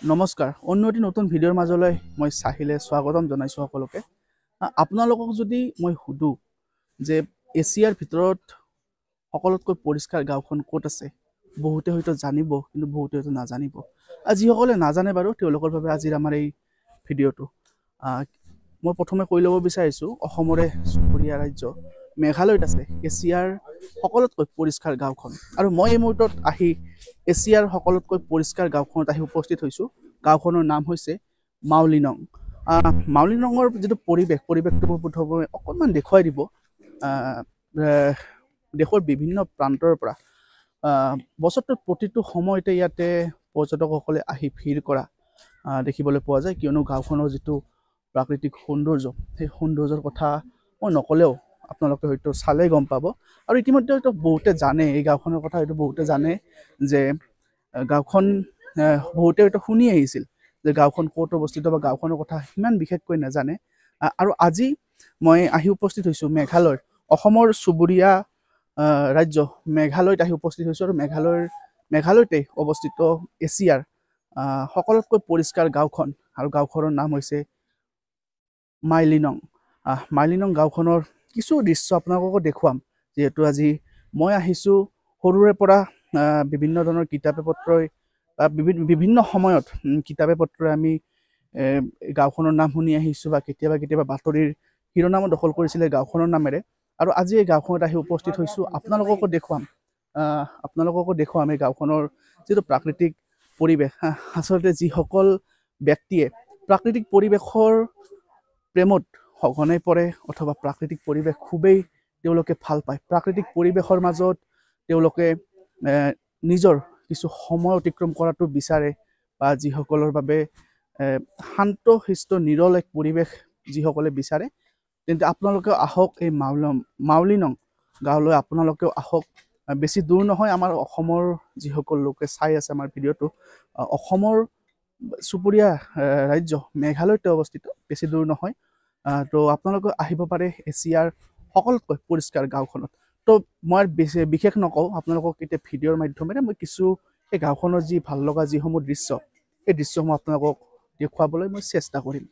নমস্কাৰ অন্যটি নতুন ভিডিঅ'ৰ মাজলৈ মই সাহিলে স্বাগতম জনাইছো সকলোকে আপোনালোকক যদি মই সুধো যে এছিয়াৰ ভিতৰত সকলোতকৈ পৰিষ্কাৰ গাঁওখন ক'ত আছে বহুতে হয়তো জানিব কিন্তু বহুতে হয়তো নাজানিব যিসকলে নাজানে বাৰু তেওঁলোকৰ বাবে আজিৰ আমাৰ এই ভিডিঅ'টো মই প্ৰথমে কৈ ল'ব বিচাৰিছো অসমৰে চুবুৰীয়া ৰাজ্য মেঘালয়ত আছে এছিয়াৰ সকলোতকৈ পৰিষ্কাৰ গাঁওখন আৰু মই এই মুহূৰ্তত আহি এছিয়াৰ সকলোতকৈ পৰিষ্কাৰ গাঁওখনত আহি উপস্থিত হৈছো গাঁওখনৰ নাম হৈছে মাউলিনং মাউলিনঙৰ যেটো পৰিৱেশটো প্ৰথমে অকণমান দেখুৱাই দিব দেশৰ বিভিন্ন প্ৰান্তৰ পৰা বছৰটোৰ প্ৰতিটো সময়তে ইয়াতে পৰ্যটকসকলে আহি ভিৰ কৰা দেখিবলৈ পোৱা যায় কিয়নো গাঁওখনৰ যেটো প্ৰাকৃতিক সৌন্দৰ্য সেই সৌন্দৰ্যৰ কথা মই নকলেও আপোনালোকে হয়তো চালে গম পাব আৰু ইতিমধ্যে হয়তো বহুতে জানে এই গাঁওখনৰ কথা হয়তো বহুতে জানে যে গাঁওখন বহুতে হয়তো শুনি আহিছিল যে গাঁওখন ক'ত অৱস্থিত বা গাঁওখনৰ কথা ইমান বিশেষকৈ নাজানে আৰু আজি মই আহি উপস্থিত হৈছো মেঘালয়ৰ অসমৰ চুবুৰীয়া ৰাজ্য মেঘালয়ত আহি উপস্থিত হৈছো আৰু মেঘালয়তে অৱস্থিত এছিয়াৰ সকলোতকৈ পৰিষ্কাৰ গাঁওখন আৰু গাঁওখনৰ নাম হৈছে মাইলিনং গাঁওখনৰ কিছু দৃশ্য আপোনালোকক দেখুৱাম যেহেতু আজি মই আহিছো সৰুৰে পৰা বিভিন্ন ধৰণৰ কিতাপে পত্ৰই বিভিন্ন সময়ত কিতাপে পত্ৰই আমি গাঁওখনৰ নাম শুনি আহিছো বা কেতিয়াবা বাতৰিৰ শিৰোনাম দখল কৰিছিলে গাঁওখনৰ নামেৰে আৰু আজি এই গাঁওখনত আহি উপস্থিত হৈছো আপোনালোককো দেখুৱাম এই গাঁওখনৰ যেটো প্ৰাকৃতিক পৰিৱেশ আসলতে যিসকল ব্যক্তিয়ে প্ৰাকৃতিক পৰিৱেশৰ প্ৰেমত সঘনাই পৰে অথবা প্ৰাকৃতিক পৰিৱেশ খুবেই তেওঁলোকে ভাল পায় প্ৰাকৃতিক পৰিৱেশৰ মাজত তেওঁলোকে নিজৰ কিছু সময় অতিক্ৰম কৰাটো বিচাৰে বা যিসকলৰ বাবে শান্ত শিষ্ট নিৰল এক পৰিৱেশ যিসকলে বিচাৰে তেন্তে আপোনালোকে আহক এই মাউলিনং গাঁৱলৈ আপোনালোকেও আহক বেছি দূৰ নহয় আমাৰ অসমৰ যিসকল লোকে চাই আছে আমাৰ ভিডিঅ'টো অসমৰ চুবুৰীয়া ৰাজ্য মেঘালয়তে অৱস্থিত বেছি দূৰ নহয় তো আপোনালোকে আহিব পাৰে এছিয়াৰ সকলোতকৈ পৰিষ্কাৰ গাঁওখনত তো মই বিশেষ নকওঁ আপোনালোকক এতিয়া ভিডিঅ'ৰ মাধ্যমেৰে মই কিছু এই গাঁওখনৰ যি ভাল লগা যিসমূহ দৃশ্য এই দৃশ্যসমূহ আপোনালোকক দেখুৱাবলৈ মই চেষ্টা কৰিম